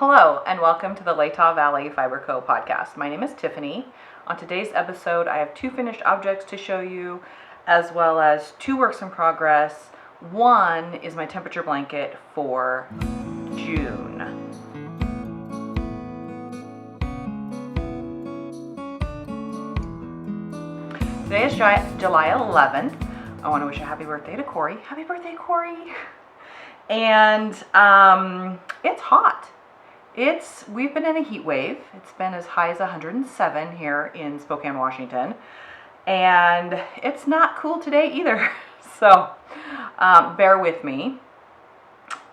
Hello and welcome to the Latah Valley Fiber Co podcast. My name is Tiffany. On today's episode, I have 2 finished objects to show you, as well as 2 works in progress. One is my temperature blanket for June. Today is July 11th. I want to wish a happy birthday to Corey. Happy birthday, Corey! And it's hot. We've been in a heat wave. It's been as high as 107 here in Spokane, Washington. And it's not cool today either. So bear with me.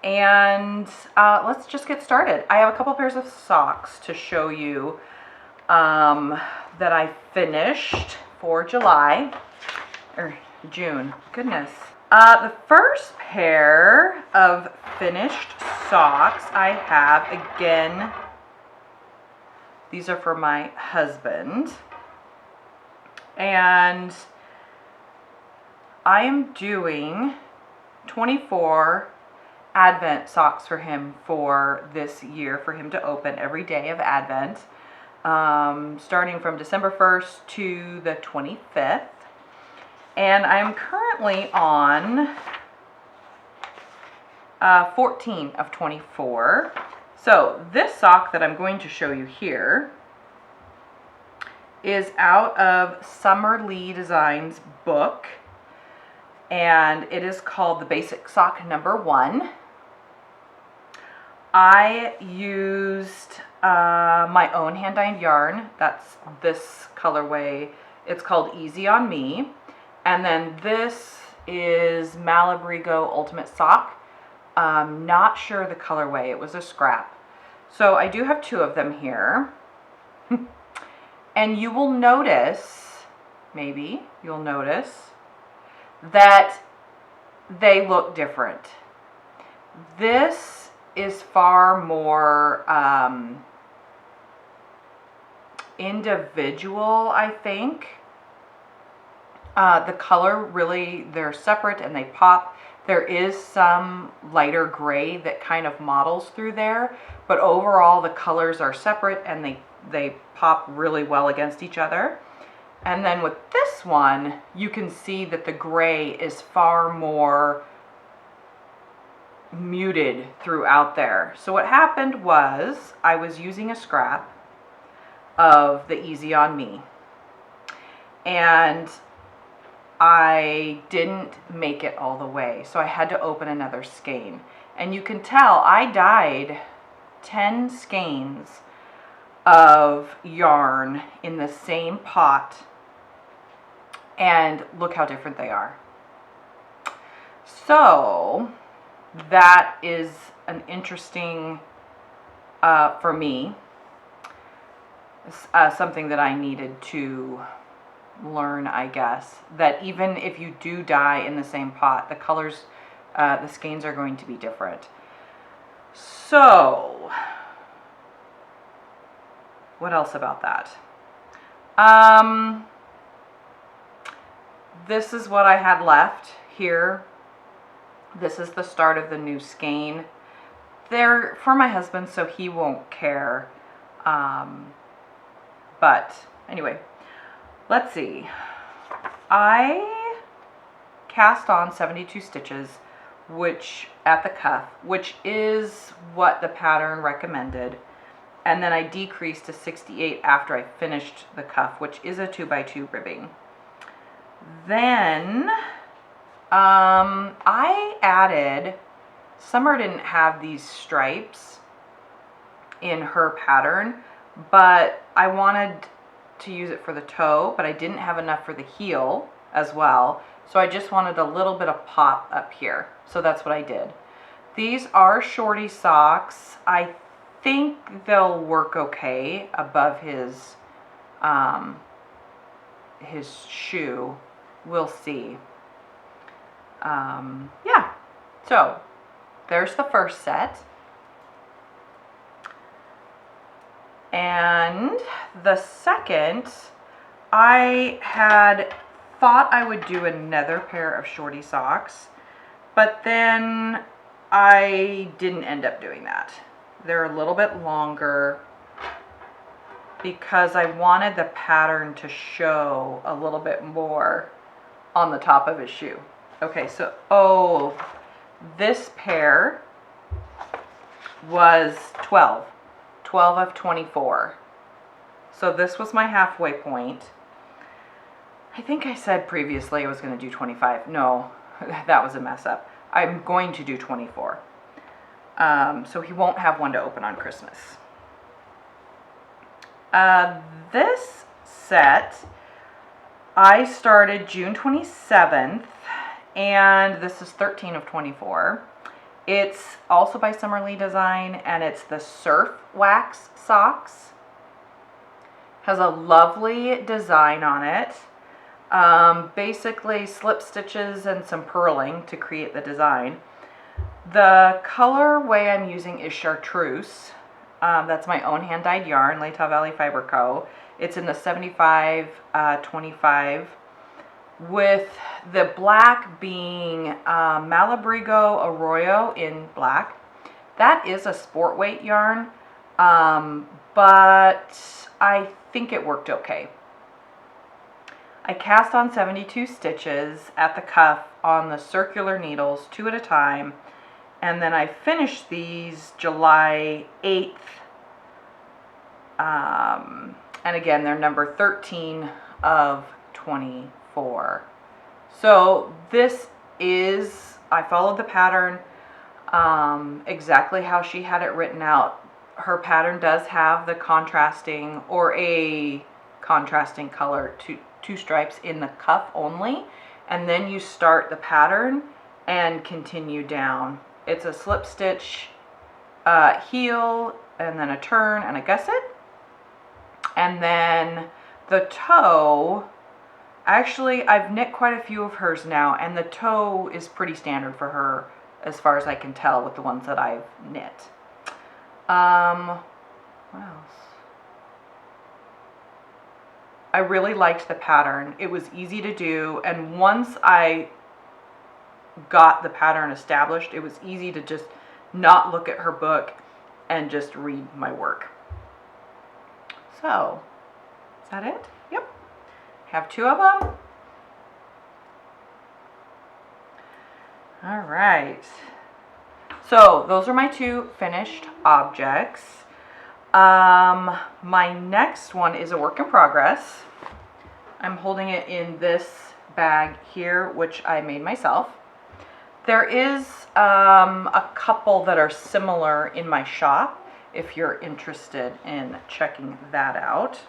And let's just get started. I have a couple pairs of socks to show you that I finished for June. Goodness. The first pair of finished socks I have, again, these are for my husband, and I am doing 24 Advent socks for him for this year, for him to open every day of Advent, starting from December 1st to the 25th. And I'm currently on 14 of 24. So this sock that I'm going to show you here is out of Summer Lee Designs book, and it is called the Basic Sock Number 1. I used my own hand-dyed yarn. That's this colorway. It's called Easy on Me. And then this is Malabrigo Ultimate Sock. Not sure the colorway. It was a scrap. So I do have 2 of them here. And you will notice, maybe you'll notice, that they look different. This is far more individual, I think. The color, really, they're separate and they pop. There is some lighter gray that kind of models through there, but overall the colors are separate and they pop really well against each other. And then with this one, you can see that the gray is far more muted throughout there. So what happened was I was using a scrap of the Easy on Me, and I didn't make it all the way, so I had to open another skein. And you can tell I dyed 10 skeins of yarn in the same pot, and look how different they are. So that is an interesting, for me, something that I needed to learn, I guess, that even if you do dye in the same pot, the colors, the skeins are going to be different. So what else about that? This is what I had left here. This is the start of the new skein. They're for my husband, so he won't care. But anyway, let's see. I cast on 72 stitches, which at the cuff, which is what the pattern recommended. And then I decreased to 68 after I finished the cuff, which is a 2x2 ribbing. Then I added, Summer didn't have these stripes in her pattern, but I wanted to use it for the toe, but I didn't have enough for the heel as well, so I just wanted a little bit of pop up here, so that's what I did. These are shorty socks. I think they'll work okay above his shoe. We'll see. Yeah, so there's the first set. And the second, I had thought I would do another pair of shorty socks, but then I didn't end up doing that. They're a little bit longer because I wanted the pattern to show a little bit more on the top of his shoe. Okay, so, oh, this pair was 12 of 24. So this was my halfway point. I think I said previously I was going to do 25. No, that was a mess up. I'm going to do 24. So he won't have one to open on Christmas. This set, I started June 27th, and this is 13 of 24. It's also by Summer Lee Design, and it's the Surf Wax Socks. Has a lovely design on it. Basically slip stitches and some purling to create the design. The colorway I'm using is chartreuse. That's my own hand-dyed yarn, Latah Valley Fiber Co. It's in the 75-25, with the black being Malabrigo Arroyo in black. That is a sport weight yarn, but I think it worked okay. I cast on 72 stitches at the cuff on the circular needles, 2 at a time, and then I finished these July 8th. And again, they're number 13 of 24. So this is, I followed the pattern exactly how she had it written out. Her pattern does have the contrasting, or a contrasting color, two stripes in the cuff only, and then you start the pattern and continue down. It's a slip stitch, heel, and then a turn and a gusset. And then the toe, actually I've knit quite a few of hers now, and the toe is pretty standard for her as far as I can tell with the ones that I've knit. What else? I really liked the pattern. It was easy to do, and once I got the pattern established, it was easy to just not look at her book and just read my work. So, is that it? Yep. Have 2 of them. All right. So, those are my 2 finished objects. My next one is a work in progress. I'm holding it in this bag here, which I made myself. There is a couple that are similar in my shop, if you're interested in checking that out.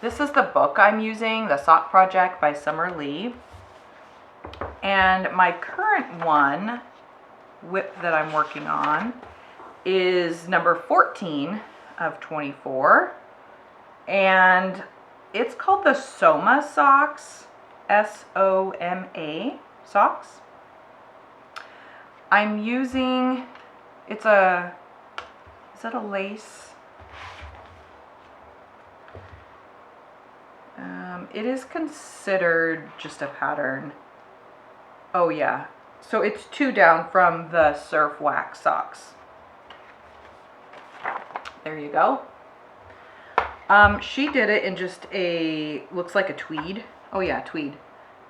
This is the book I'm using, The Sock Project by Summer Lee. And my current one that I'm working on is number 14 of 24. And it's called the Soma Socks, S-O-M-A socks. I'm using, is it a lace? It is considered just a pattern. Oh yeah, so it's 2 down from the Surf Wax Socks. There you go. She did it in just looks like a tweed. Oh yeah, tweed.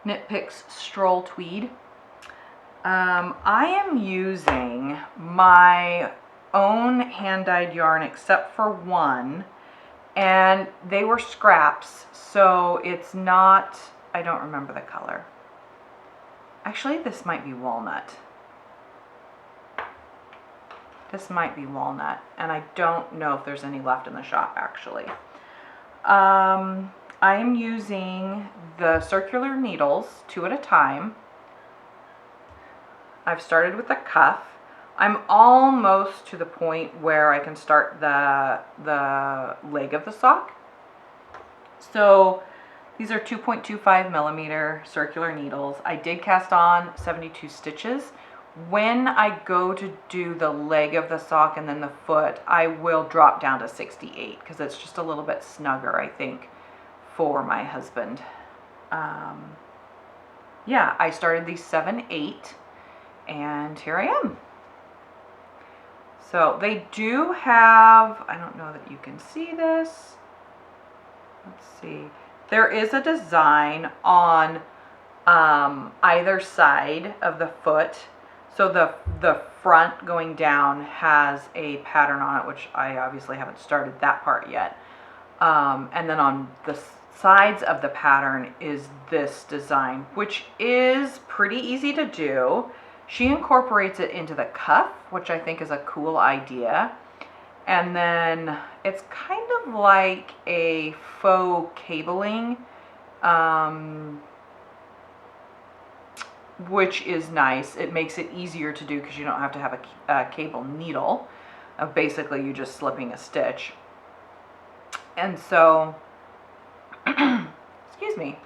Knit Picks Stroll Tweed. I am using my own hand-dyed yarn except for one, and they were scraps, so it's not, I don't remember the color. Actually, this might be walnut. This might be walnut, and I don't know if there's any left in the shop, actually. I am using the circular needles, 2 at a time. I've started with the cuff. I'm almost to the point where I can start the leg of the sock. So these are 2.25 millimeter circular needles. I did cast on 72 stitches. When I go to do the leg of the sock and then the foot, I will drop down to 68 because it's just a little bit snugger, I think, for my husband. Yeah, I started these 7/8, and here I am. So they do have, I don't know that you can see this. Let's see. There is a design on either side of the foot. So the front going down has a pattern on it, which I obviously haven't started that part yet. And then on the sides of the pattern is this design, which is pretty easy to do. She incorporates it into the cuff, which I think is a cool idea. And then it's kind of like a faux cabling, which is nice. It makes it easier to do because you don't have to have a cable needle. Basically, you're just slipping a stitch. And so, excuse me.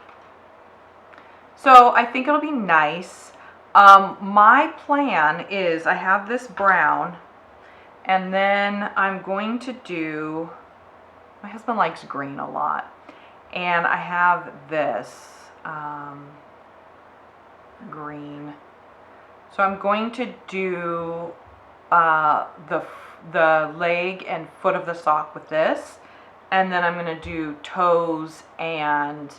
So I think it'll be nice. My plan is I have this brown, and then I'm going to do, my husband likes green a lot, and I have this green. So I'm going to do the leg and foot of the sock with this, and then I'm going to do toes and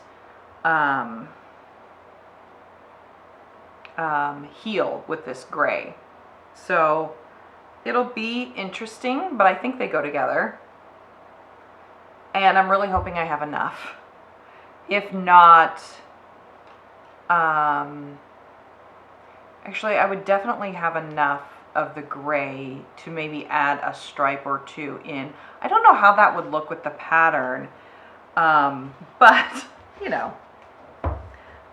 heel with this gray. So it'll be interesting, but I think they go together. And I'm really hoping I have enough. If not, actually I would definitely have enough of the gray to maybe add a stripe or two in. I don't know how that would look with the pattern, but you know,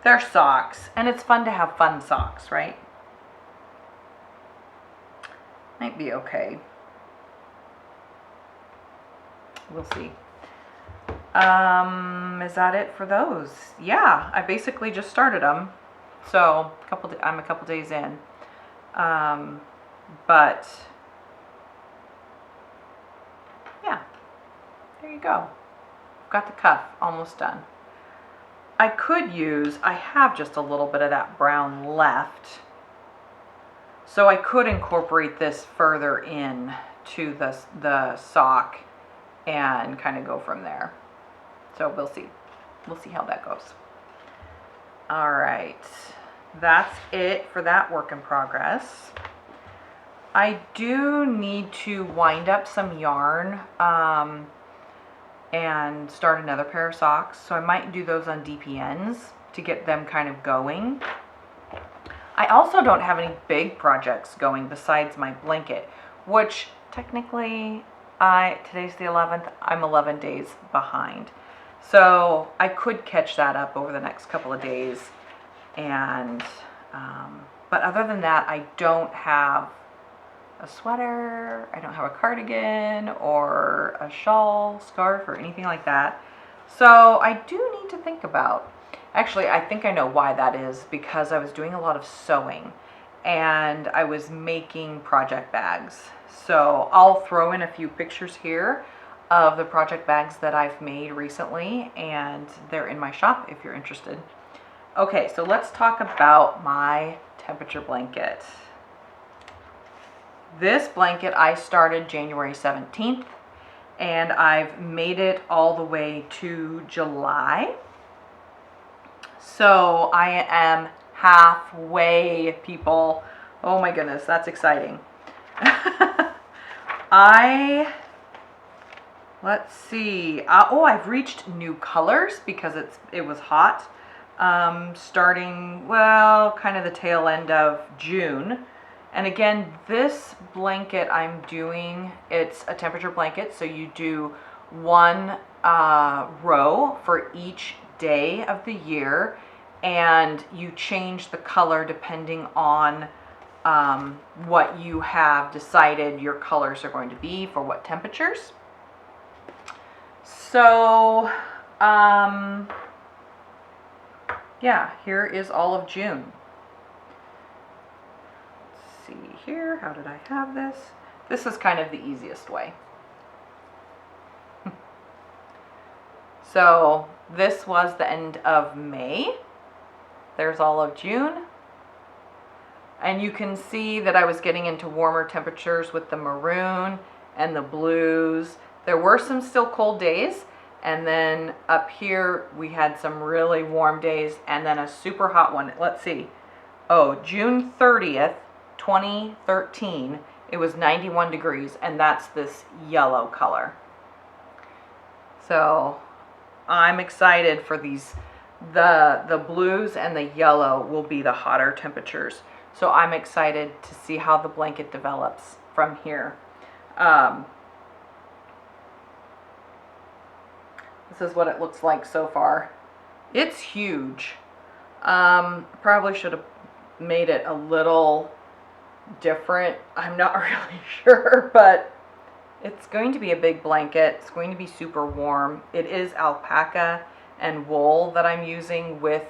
they're socks, and it's fun to have fun socks, right? Might be okay. We'll see. Is that it for those? Yeah, I basically just started them, so I'm a couple days in. But yeah, there you go. Got the cuff almost done. I have just a little bit of that brown left, so I could incorporate this further in to the sock and kind of go from there. So we'll see how that goes. All right, that's it for that work in progress. I do need to wind up some yarn and start another pair of socks, so I might do those on DPNs to get them kind of going. I also don't have any big projects going besides my blanket, which technically today's the 11th, I'm 11 days behind. So I could catch that up over the next couple of days. And but other than that, I don't have a sweater, I don't have a cardigan or a shawl, scarf, or anything like that. So I do need to think about, actually I think I know why that is, because I was doing a lot of sewing and I was making project bags. So I'll throw in a few pictures here of the project bags that I've made recently, and they're in my shop if you're interested. Okay, so let's talk about my temperature blanket. This blanket I started January 17th, and I've made it all the way to July. So I am halfway, people. Oh my goodness, that's exciting. Let's see. I've reached new colors because it was hot. Starting, well, kind of the tail end of June. And again, this blanket I'm doing, it's a temperature blanket, so you do one row for each day of the year, and you change the color depending on what you have decided your colors are going to be for what temperatures. So, yeah, here is all of June. See here, how did I have this? This is kind of the easiest way. So this was the end of May. There's all of June. And you can see that I was getting into warmer temperatures with the maroon and the blues. There were some still cold days, and then up here we had some really warm days and then a super hot one. Let's see. Oh, June 30th, 2013, it was 91 degrees, and that's this yellow color. So I'm excited for these. The blues and the yellow will be the hotter temperatures. So I'm excited to see how the blanket develops from here. This is what it looks like so far. It's huge. Probably should have made it a little different. I'm not really sure, but it's going to be a big blanket. It's going to be super warm. It is alpaca and wool that I'm using with,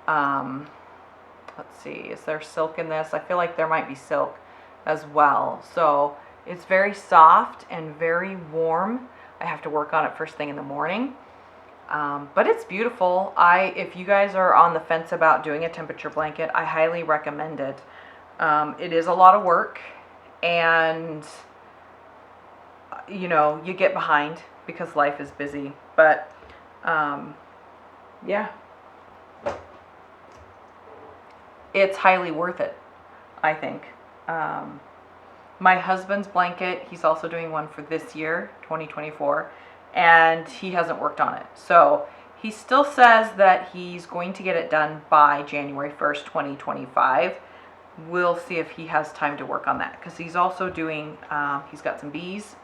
let's see, is there silk in this? I feel like there might be silk as well. So it's very soft and very warm. I have to work on it first thing in the morning. But it's beautiful. If you guys are on the fence about doing a temperature blanket, I highly recommend it. It is a lot of work, and you know, you get behind because life is busy, but yeah, it's highly worth it, I think. My husband's blanket, he's also doing one for this year, 2024, and he hasn't worked on it. So he still says that he's going to get it done by January 1st, 2025. We'll see if he has time to work on that, because he's also doing, he's got some bees,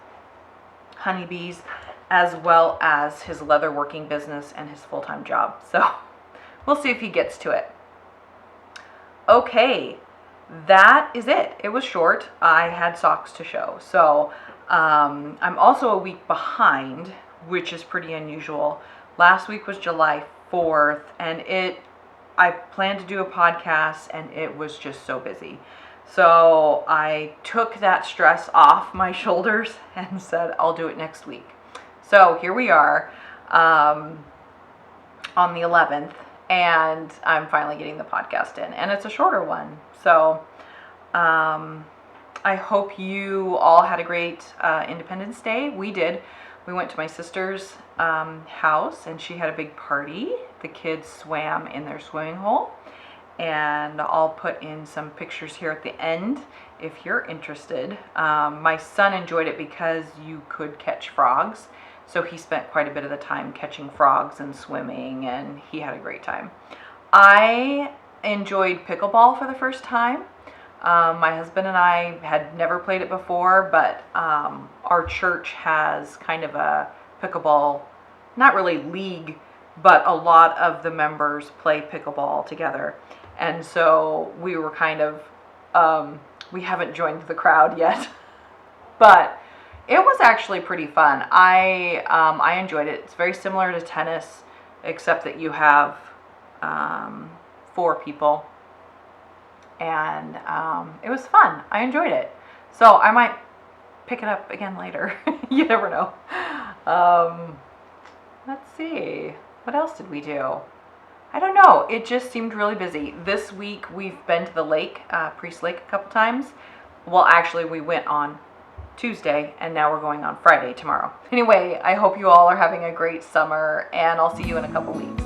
honeybees, as well as his leather working business and his full-time job. So we'll see if he gets to it. Okay, that is it. It was short. I had socks to show. So I'm also a week behind, which is pretty unusual. Last week was July 4th, and I planned to do a podcast, and it was just so busy. So I took that stress off my shoulders and said, I'll do it next week. So here we are on the 11th, and I'm finally getting the podcast in, and it's a shorter one. So I hope you all had a great Independence Day. We did. We went to my sister's house, and she had a big party. The kids swam in their swimming hole, and I'll put in some pictures here at the end if you're interested. My son enjoyed it because you could catch frogs, so he spent quite a bit of the time catching frogs and swimming, and he had a great time. I enjoyed pickleball for the first time. My husband and I had never played it before, but our church has kind of a pickleball, not really league, but a lot of the members play pickleball together. And so we were kind of, we haven't joined the crowd yet, but it was actually pretty fun. I enjoyed it. It's very similar to tennis, except that you have 4 people. And it was fun. I enjoyed it. So I might pick it up again later. You never know. Let's see. What else did we do? I don't know. It just seemed really busy. This week we've been to the lake, Priest Lake, a couple times. Well, actually we went on Tuesday, and now we're going on Friday tomorrow. Anyway, I hope you all are having a great summer, and I'll see you in a couple weeks.